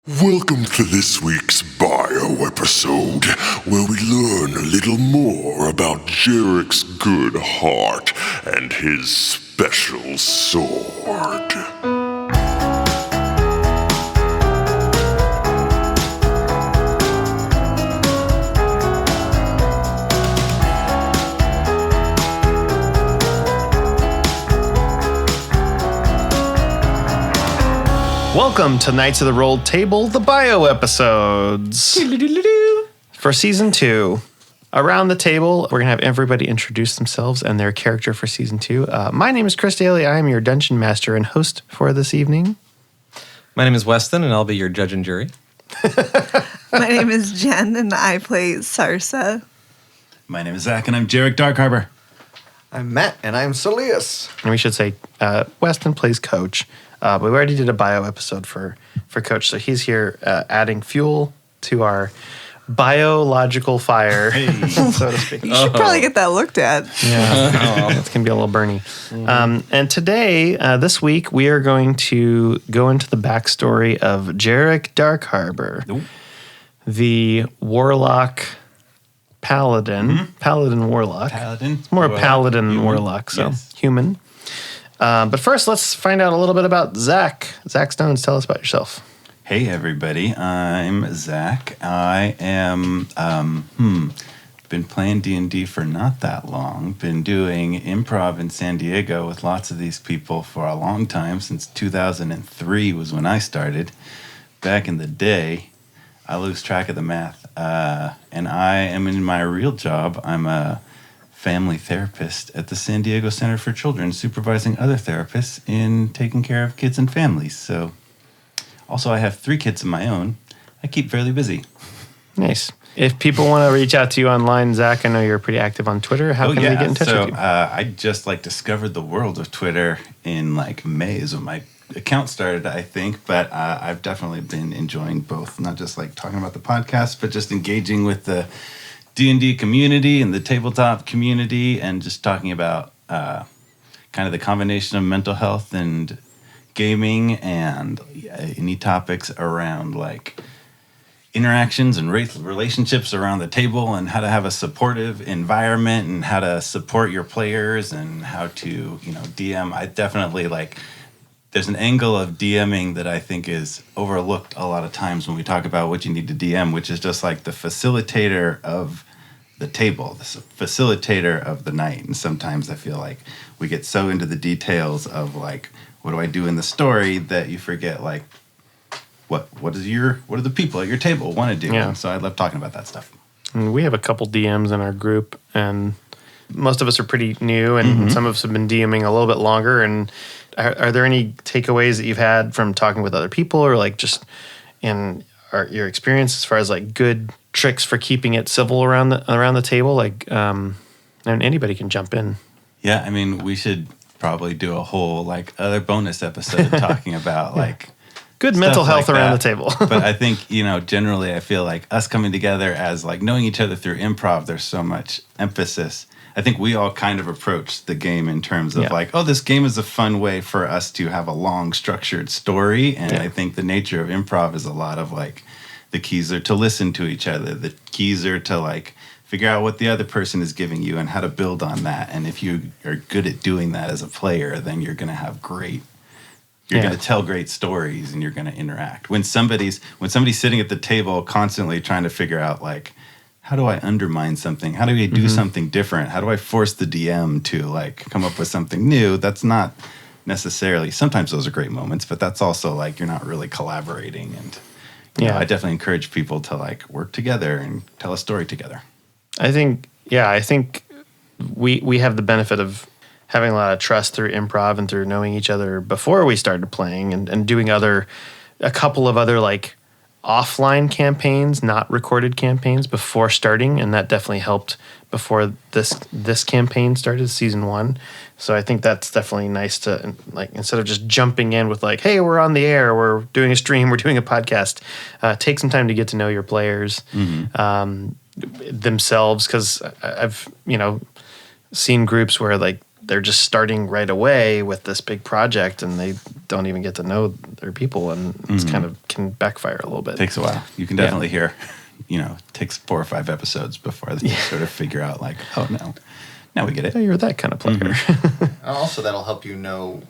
Welcome to this week's bio episode, where we learn a little more about Jerik's good heart and his special sword. Welcome to Knights of the Rolled Table, the bio episodes. For season 2, around the table, we're going to have everybody introduce themselves and their character for season 2. My name is Chris Daly. I am your dungeon master and host for this evening. My name is Weston, and I'll be your judge and jury. My name is Jen, and I play Sarsa. My name is Zach, and I'm Jerik Dark Harbor. I'm Matt, and I'm Solius. And we should say Weston plays Coach. But we already did a bio episode for Coach, so he's here adding fuel to our biological fire, so to speak. You should probably get that looked at. Yeah, it's going to be a little burny. And today, this week, we are going to go into the backstory of Jerik Dark Harbor, the warlock paladin, paladin warlock. Paladin. It's more a paladin than warlock, so human. But first, let's find out a little bit about Zach. Zach Stones, tell us about yourself. Hey, everybody. I'm Zach. I am, been playing D&D for not that long. Been doing improv in San Diego with lots of these people for a long time. Since 2003 was when I started. Back in the day, I lose track of the math. And I am in my real job. I'm a family therapist at the San Diego Center for Children, supervising other therapists in taking care of kids and families. So, also I have 3 kids of my own. I keep fairly busy. Nice. If people want to reach out to you online, Zach, I know you're pretty active on Twitter. How can they get in touch with you? I just discovered the world of Twitter in May is when my account started, I think. But I've definitely been enjoying both, not just talking about the podcast, but just engaging with the D&D community and the tabletop community, and just talking about kind of the combination of mental health and gaming, and any topics around interactions and relationships around the table, and how to have a supportive environment, and how to support your players, and how to DM. I definitely there's an angle of DMing that I think is overlooked a lot of times when we talk about what you need to DM, which is just the facilitator of the table, the facilitator of the night. And sometimes I feel like we get so into the details of what do I do in the story, that you forget what do the people at your table want to do. Yeah. And so I love talking about that stuff. And we have a couple DMs in our group, and most of us are pretty new, and some of us have been DMing a little bit longer. And are there any takeaways that you've had from talking with other people, or just in your experience as far as good tricks for keeping it civil around the table? And anybody can jump in. Yeah, I mean, we should probably do a whole other bonus episode talking about good mental health around the table. But I think, generally I feel us coming together as knowing each other through improv, there's so much emphasis. I think we all kind of approach the game in terms of this game is a fun way for us to have a long structured story. And I think the nature of improv is a lot of the keys are to listen to each other. The keys are to figure out what the other person is giving you and how to build on that. And if you are good at doing that as a player, then you're going to have going to tell great stories, and you're going to interact. When somebody's sitting at the table constantly trying to figure out how do I undermine something? How do I do something different? How do I force the DM to come up with something new? That's not necessarily, sometimes those are great moments, but that's also you're not really collaborating. And I definitely encourage people to work together and tell a story together. I think we have the benefit of having a lot of trust through improv and through knowing each other before we started playing, and doing a couple of other offline campaigns, not recorded campaigns, before starting, and that definitely helped before this campaign started, season 1. So I think that's definitely nice to instead of just jumping in with hey, we're on the air, we're doing a stream, we're doing a podcast, take some time to get to know your players themselves, because I've seen groups where they're just starting right away with this big project, and they don't even get to know their people, and it's kind of can backfire a little bit. Takes a while. You can definitely hear, it takes 4 or 5 episodes before they sort of figure out like, oh no, now we get it. Oh, you're that kind of player. Also, that'll help you know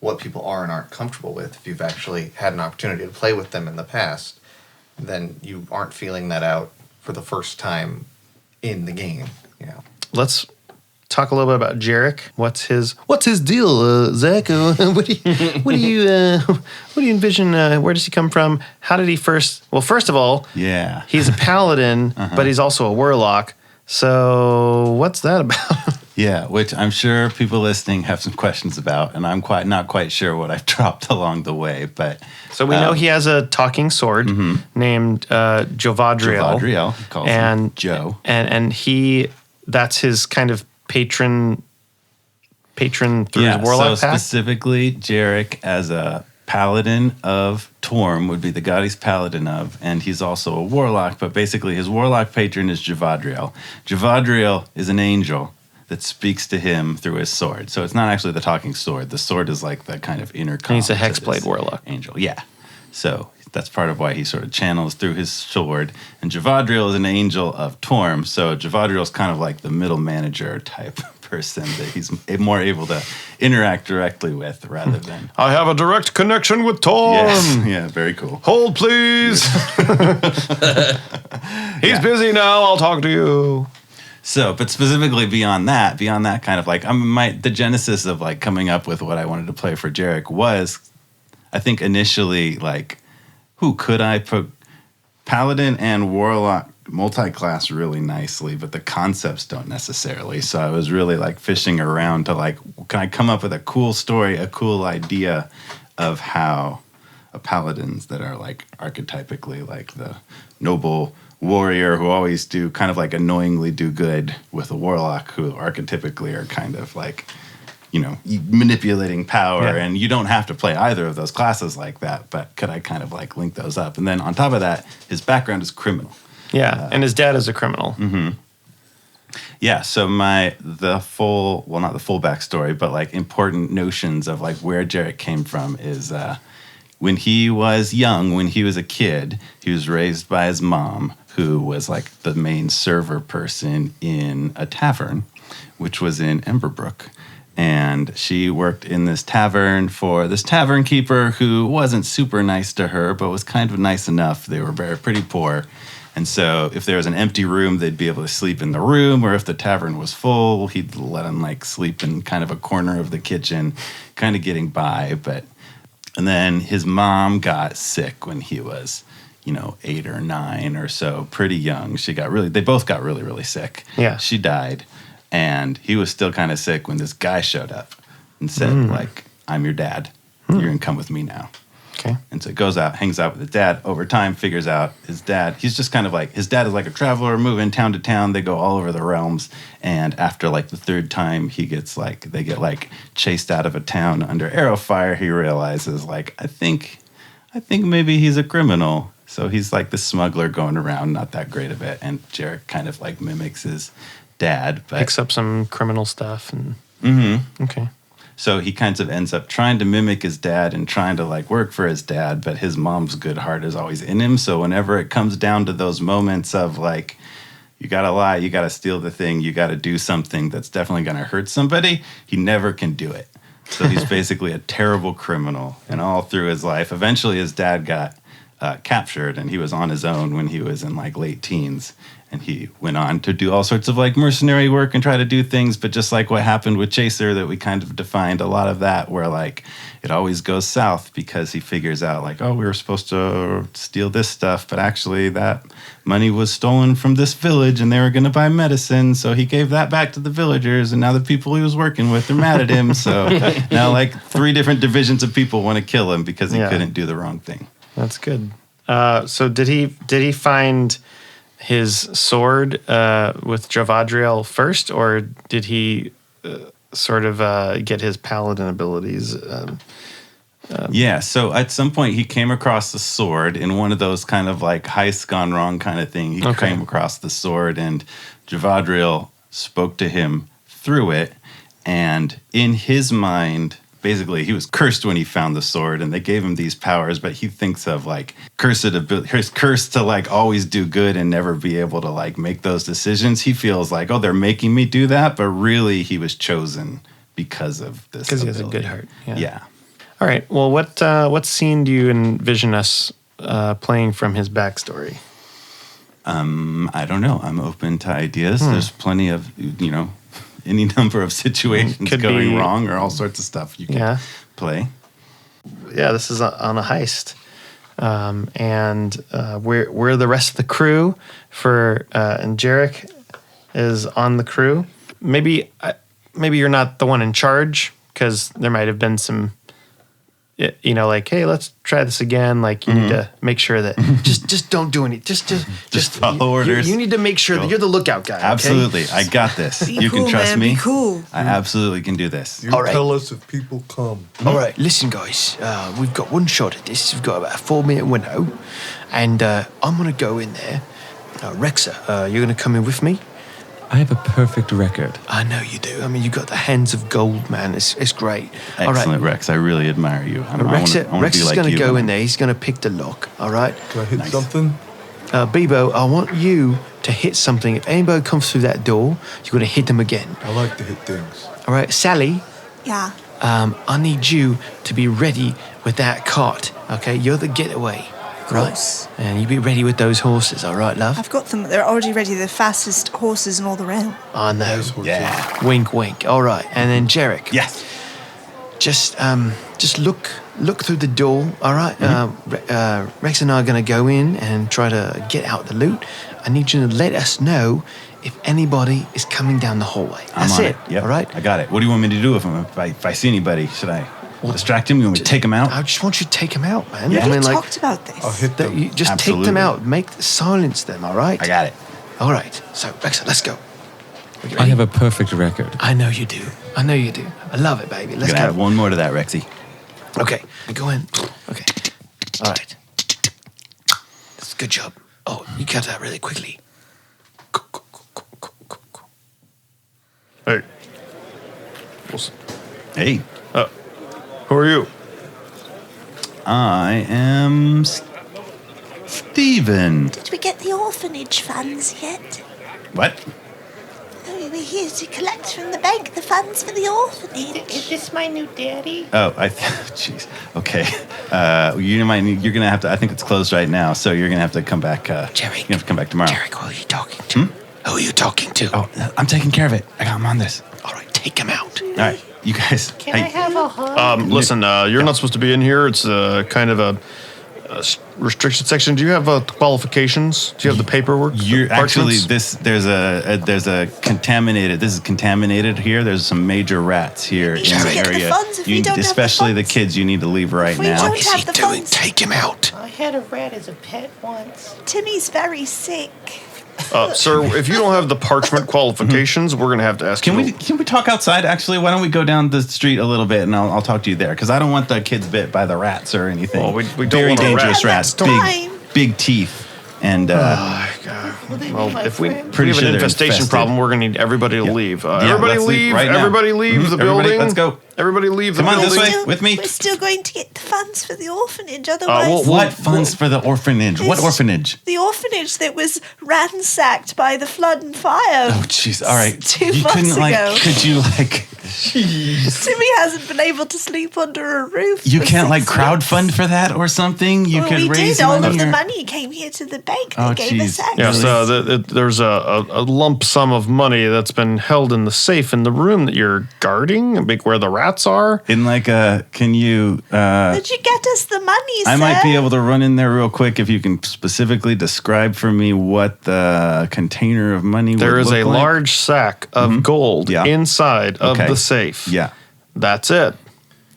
what people are and aren't comfortable with. If you've actually had an opportunity to play with them in the past, then you aren't feeling that out for the first time in the game. Let's talk a little bit about Jerik. What's his deal, Zach? What do you envision? Where does he come from? How did he first? Well, first of all, he's a paladin, but he's also a warlock. So what's that about? Yeah, which I'm sure people listening have some questions about, and I'm not quite sure what I've dropped along the way. But so we know he has a talking sword named Jovadriel. Jovadriel, he calls him Joe, and that's his kind of patron through his warlock pack. Specifically, Jerik as a paladin of Torm would be the god he's paladin of, and he's also a warlock, but basically his warlock patron is Jovadriel. Jovadriel is an angel that speaks to him through his sword. So it's not actually the talking sword. The sword is like the kind of intercom. And he's a hexblade warlock. Angel, yeah. So that's part of why he sort of channels through his sword. And Jovadriel is an angel of Torm, so Jovadriel is kind of like the middle manager type person that he's more able to interact directly with rather than... I have a direct connection with Torm. Yes. Yeah, very cool. Hold, please. He's busy now. I'll talk to you. So, but specifically beyond that kind of like, the genesis of like coming up with what I wanted to play for Jerik was, I think initially like, who could I put Paladin and Warlock multi-class really nicely, but the concepts don't necessarily. So I was really like fishing around to like, can I come up with a cool story, a cool idea of how a paladins that are like archetypically like the noble warrior who always do kind of like annoyingly do good with a warlock who archetypically are kind of like, manipulating power, and you don't have to play either of those classes like that, but could I kind of like link those up? And then on top of that, his background is criminal. Yeah, and his dad is a criminal. Mm-hmm. Yeah, so not the full backstory, but like important notions of like where Jerik came from is when he was young, when he was a kid, he was raised by his mom, who was like the main server person in a tavern, which was in Emberbrook. And she worked in this tavern for this tavern keeper who wasn't super nice to her, but was kind of nice enough. They were pretty poor. And so if there was an empty room, they'd be able to sleep in the room, or if the tavern was full, he'd let them like sleep in kind of a corner of the kitchen, kind of getting by. And then his mom got sick when he was, 8 or 9 or so, pretty young. They both got really, really sick. Yeah. She died. And he was still kind of sick when this guy showed up and said, like, I'm your dad. You're going to come with me now. Okay. And so goes out, hangs out with his dad. Over time, figures out his dad. He's just kind of like, his dad is like a traveler, moving town to town. They go all over the realms. And after like the 3rd time, they get like chased out of a town under arrow fire. He realizes like, I think maybe he's a criminal. So he's like the smuggler going around, not that great of it. And Jerik kind of like mimics his dad, but picks up some criminal stuff and okay. So he kind of ends up trying to mimic his dad and trying to like work for his dad, but his mom's good heart is always in him. So whenever it comes down to those moments of like, you gotta lie, you gotta steal the thing, you gotta do something that's definitely gonna hurt somebody, he never can do it. So he's basically a terrible criminal, and all through his life, eventually his dad got captured, and he was on his own when he was in like late teens. And he went on to do all sorts of like mercenary work and try to do things. But just like what happened with Chaser, that we kind of defined a lot of that, where like it always goes south because he figures out like, oh, we were supposed to steal this stuff, but actually that money was stolen from this village and they were going to buy medicine. So he gave that back to the villagers. And now the people he was working with are mad at him. So now like 3 different divisions of people want to kill him because he couldn't do the wrong thing. That's good. So did he find his sword with Jovadriel first, or did he sort of get his paladin abilities? Yeah, so at some point he came across the sword in one of those kind of like heist gone wrong kind of thing. He came across the sword, and Jovadriel spoke to him through it, And in his mind, basically, he was cursed when he found the sword, and they gave him these powers. But he thinks of like cursed to like always do good and never be able to like make those decisions. He feels like, oh, they're making me do that, but really, he was chosen because of this. Because he has a good heart. Yeah. All right. Well, what scene do you envision us playing from his backstory? I don't know. I'm open to ideas. There's plenty of any number of situations going wrong or all sorts of stuff you can play. Yeah, this is on a heist. And we're the rest of the crew and Jerik is on the crew. Maybe you're not the one in charge because there might have been some, like, hey, let's try this again. Like you need to make sure that just don't do any, just follow orders. You need to make sure that you're the lookout guy. Absolutely, okay? I got this. Be You cool, can trust man, me. Be cool. I absolutely can do this. You All right. tell us if people come. All right, listen, guys. We've got one shot at this. We've got about a 4-minute window, and I'm gonna go in there. Rexa, you're gonna come in with me. I have a perfect record. I know you do. I mean, you got the hands of gold, man. It's great. All Excellent, right. Rex. I really admire you. Rex be is like going to you. go in there. He's going to pick the lock. All right. Can I hit something? Bebo, I want you to hit something. If anybody comes through that door, you're going to hit them again. I like to hit things. All right. Sally, Yeah. I need you to be ready with that cart. Okay. You're the getaway. Course. Right. And you be ready with those horses. All right, love? I've got them. They're already ready. The fastest horses in all the realm. I know. Nice horses. Yeah. Wink, wink. All right. And then Jerik. Yes. Just look through the door, all right? Rex and I are going to go in and try to get out the loot. I need you to let us know if anybody is coming down the hallway. That's it, Yep. all right? I got it. What do you want me to do with him? If I see anybody, should I distract him? You want me to take him out? I just want you to take them out, man. Yeah. I mean, We like, talked about this. I'll hit them. you just take them Absolutely. out. Silence them, all right? I got it. All right. So, Rex, let's go. Are you I ready? have a perfect record. I know you do. I know you do. I love it, baby. Let's Gonna go. add one more to that, Rexy. Okay, go in. Okay. All right. That's a good job. Oh, you cut that really quickly. Hey. Wilson. Hey, Who are you? I am Steven. Did we get the orphanage funds yet? What? Oh, we're here to collect from the bank the funds for the orphanage. Is this my new daddy? Oh, jeez. Okay. You're gonna have to. I think it's closed right now, so you're gonna have to come back. Jerik. You have to come back tomorrow. Jerik, who are you talking to? Who are you talking to? Oh, I'm taking care of it. I'm on this. All right, take him out. All right, you guys. Can I have a hug? Listen, you're not supposed to be in here. It's kind of a restricted section. Do you have qualifications? Do you have the paperwork? You're actually parchments? there's a contaminated. This is contaminated here. There's some major rats here in need to the get the area. funds if we don't have the especially the funds. kids. You need to leave right If we now. don't What is have he the doing? funds. Take him out. I had a rat as a pet once. Timmy's very sick. Sir, if you don't have the parchment qualifications, we're going to have to ask Can you. we talk outside? Actually, why don't we go down the street a little bit and I'll talk to you there because I don't want the kids bit by the rats or anything. Well, we don't Very want a dangerous rat. rats. Time. Big teeth and Will they be Well, my if we friend? Pretty have sure an they're infestation infested. problem, we're going to need everybody to leave. Everybody let's leave leave. right now. Everybody leave the Everybody, building. let's go. Everybody leave Come the on, this building. way. With me. We're still going to get the funds for the orphanage. Otherwise, What funds for the orphanage? What This- orphanage? the orphanage that was ransacked by the flood and fire. Oh, jeez. All right. 2 You months couldn't ago. could you Timmy hasn't been able to sleep under a roof. you for can't 6 crowdfund for that or something? You Well, could we raise did. All money of the or- money came here to the bank. They Oh, gave us geez. access. Yes, there's a lump sum of money that's been held in the safe in the room that you're guarding, like where the rats are. In like a, can you? Did you get us the money, sir? I might be able to run in there real quick if you can specifically describe for me what the container of money would There is look a like. large sack of gold Yeah. inside of Okay. the safe. Yeah, That's it.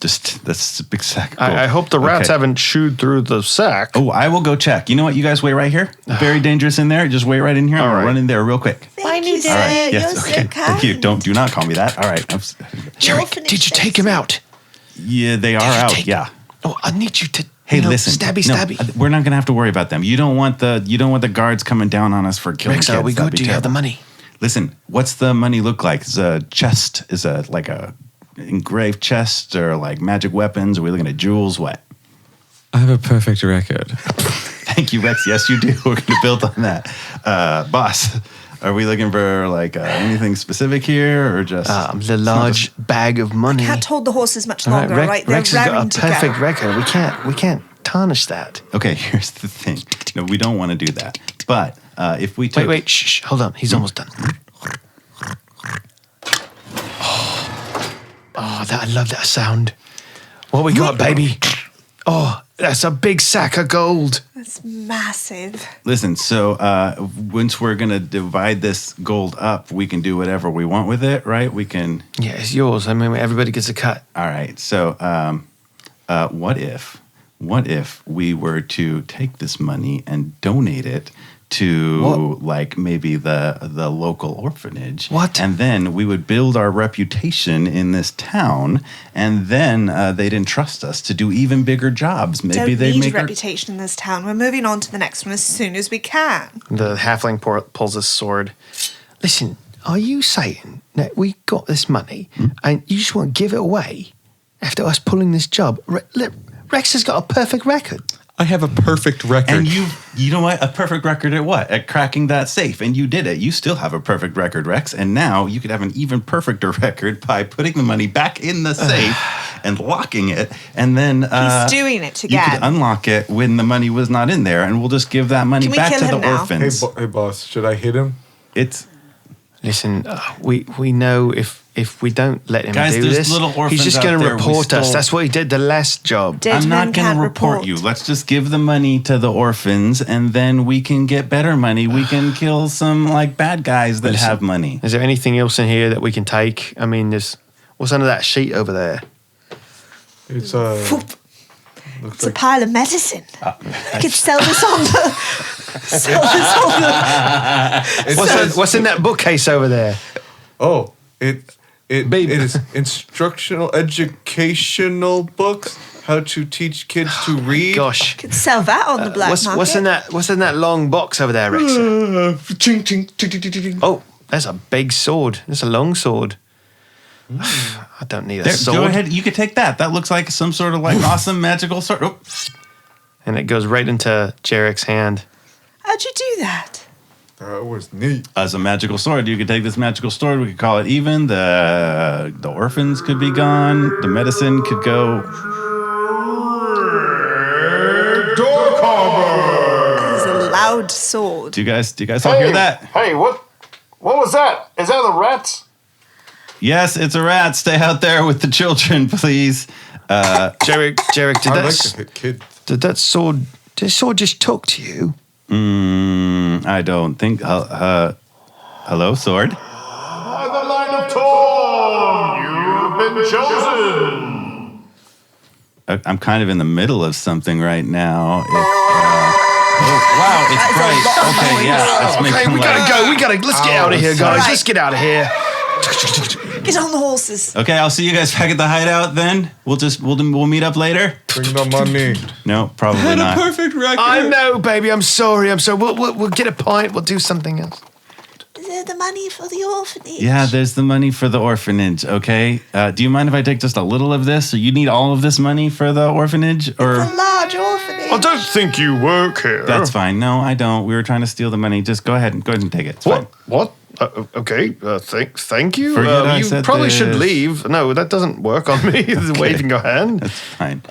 just that's a big sack. Of gold. I hope the rats Okay. haven't chewed through the sack. Oh, I will go check. You know what? You guys wait right here. Very dangerous in there. Just wait right in here. I'm All gonna right. run in there real quick. Thank you, sir. All right. Yes. You're Okay. so kind. Thank you. Do not call me that. All right. Jerik, orphanage did you says take him so. out? Yeah, they are Did you out. take- Yeah. Oh, I need you to. Hey, you know, listen. Stabby, No, stabby. we're not gonna have to worry about them. You don't want the guards coming down on us for killing Rex, kids. are we That'd good? be Do you have the terrible. money? Listen, what's the money look like? Is a chest? Is a like a engraved chest or like magic weapons? Are we looking at jewels? What? I have a perfect record. Thank you, Rex. Yes, you do. We're going to build on that. Boss, are we looking for like anything specific here or just... the large bag of money. Can't hold the horses much All longer, right? They're Rex has raring got a to perfect go. record. We can't tarnish that. Okay, here's the thing. No, we don't want to do that. But if we took... Wait, shh, hold on. He's almost done. Oh, I love that sound. What we got, baby? Oh, that's a big sack of gold. That's massive. Listen, so once we're going to divide this gold up, we can do whatever we want with it, right? We can... Yeah, it's yours. I mean, everybody gets a cut. All right, so what if we were to take this money and donate it to like maybe the local orphanage? What? And then we would build our reputation in this town, and then they'd entrust us to do even bigger jobs. Maybe Don't they'd need make a reputation in this town. We're moving on to the next one as soon as we can. The halfling pulls his sword. Listen, are you saying that we got this money and you just want to give it away after us pulling this job? Rex has got a perfect record. I have a perfect record. And you know what? A perfect record at what? At cracking that safe. And you did it. You still have a perfect record, Rex. And now you could have an even perfecter record by putting the money back in the safe and locking it. And then He's doing it you again. could unlock it when the money was not in there. And we'll just give that money Can we back kill to the him now? orphans. Hey, boss, should I hit him? It's... Listen, we know if we don't let him Guys, do there's this, little he's orphans just out going to there. We report us. stole- That's what he did the last job. Dead I'm men not going can't to report you. Let's just give the money to the orphans, and then we can get better money. We can kill some like bad guys that Listen, have money. Is there anything else in here that we can take? I mean, what's under that sheet over there? It's It's a pile of medicine. I could sell this on the... sell this on the... What's in that bookcase over there? Oh, it is instructional, educational books. How to teach kids to read. Gosh. Could sell that on the black market. What's in that long box over there, Rex? Oh, that's a big sword. That's a long sword. I don't need a sword. Go ahead. You could take that. That looks like some sort of like awesome magical sword. Oh. And it goes right into Jerik's hand. How'd you do that? That was neat. As a magical sword, you could take this magical sword. We could call it even. The orphans could be gone. The medicine could go. That is a loud sword. Do you guys all hear that? Hey, what was that? Is that the rats? Yes, it's a rat. Stay out there with the children, please. Jerik, I like to hit kids. did that sword just talk to you? I don't think. Hello, sword. By the line of Torm, you've been chosen. I'm kind of in the middle of something right now. Wow, it's bright. Okay, yeah, let's make some we light. gotta go. Let's get out of here, guys. Right. Let's get out of here. Get on the horses. Okay, I'll see you guys back at the hideout then. We'll meet up later. Bring the money. No, probably not. Perfect record. I know, baby. I'm sorry. We'll get a pint. We'll do something else. Is there the money for the orphanage? Yeah, there's the money for the orphanage. Okay, do you mind if I take just a little of this? Or you need all of this money for the orphanage, or A large orphanage. I don't think you work here. that's fine. No, I don't. We were trying to steal the money. Just go ahead and take it. It's fine. What? Okay. Thank you. Forget I You said probably should this. leave. No, that doesn't work on me. Waving your hand. That's fine.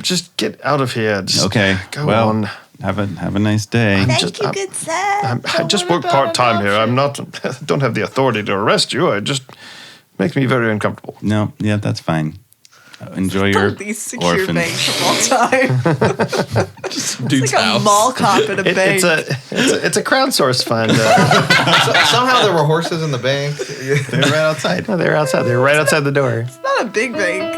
Just get out of here. Just Okay. Go well, on. Have a nice day. Thank you, good sir. I just work part time here. I'm not. Don't have the authority to arrest you. It just makes me very uncomfortable. No, yeah, that's fine. Enjoy your The least secure orphans. bank of all time. Dude's It's like a mall cop in a bank. It's a crowdsource fund. Somehow there were horses in the bank. They're right outside. They're outside. They're right outside the door. It's not a big bank.